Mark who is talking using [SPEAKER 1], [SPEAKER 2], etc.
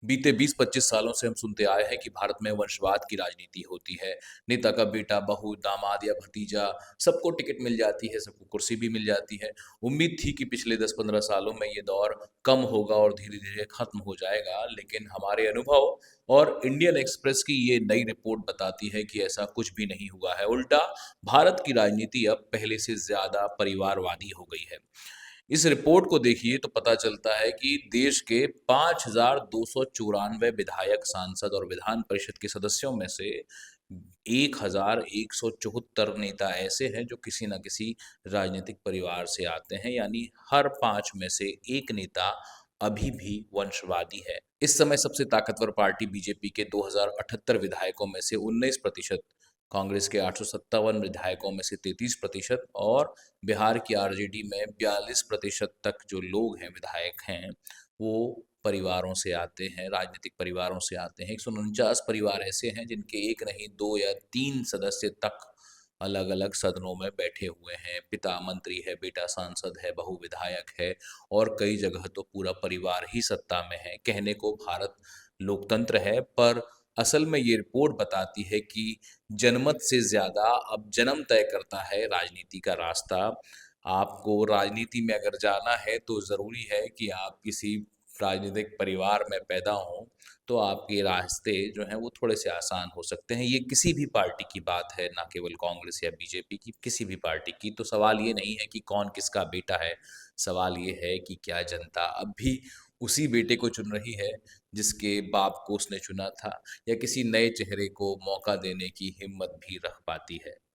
[SPEAKER 1] बीते 20-25 सालों से हम सुनते आए हैं कि भारत में वंशवाद की राजनीति होती है। नेता का बेटा, बहू, दामाद या भतीजा सबको टिकट मिल जाती है, सबको कुर्सी भी मिल जाती है। उम्मीद थी कि पिछले 10-15 सालों में ये दौर कम होगा और धीरे-धीरे खत्म हो जाएगा, लेकिन हमारे अनुभव और इंडियन एक्सप्रेस की ये नई रिपोर्ट बताती है कि ऐसा कुछ भी नहीं हुआ है। उल्टा भारत की राजनीति अब पहले से ज़्यादा परिवारवादी हो गई है। इस रिपोर्ट को देखिए तो पता चलता है कि देश के 5,294 विधायक, सांसद और विधान परिषद के सदस्यों में से 1,174 नेता ऐसे हैं जो किसी न किसी राजनीतिक परिवार से आते हैं, यानी हर 5 में से 1 नेता अभी भी वंशवादी है। इस समय सबसे ताकतवर पार्टी बीजेपी के 2,078 विधायकों में से 19%, कांग्रेस के 857 विधायकों में से 33% और बिहार की आरजेडी में 42% तक जो लोग हैं, विधायक हैं, वो परिवारों से आते हैं, राजनीतिक परिवारों से आते हैं। 149 परिवार ऐसे हैं जिनके 1 नहीं 2 या 3 सदस्य तक अलग-अलग सदनों में बैठे हुए हैं। पिता मंत्री है, बेटा सांसद है, बहू विधायक है और कई जगह तो पूरा परिवार ही सत्ता में है। कहने को भारत लोकतंत्र है, पर असल में ये रिपोर्ट बताती है कि जनमत से ज़्यादा अब जन्म तय करता है राजनीति का रास्ता। आपको राजनीति में अगर जाना है तो ज़रूरी है कि आप किसी राजनीतिक परिवार में पैदा हों, तो आपके रास्ते जो हैं वो थोड़े-से आसान हो सकते हैं। ये किसी भी पार्टी की बात है, ना केवल कांग्रेस या बीजेपी की, किसी भी पार्टी की। तो सवाल ये नहीं है कि कौन किसका बेटा है, सवाल ये है कि क्या जनता अब भी उसी बेटे को चुन रही है, जिसके बाप को उसने चुना था, या किसी नए चेहरे को मौका देने की हिम्मत भी रख पाती है।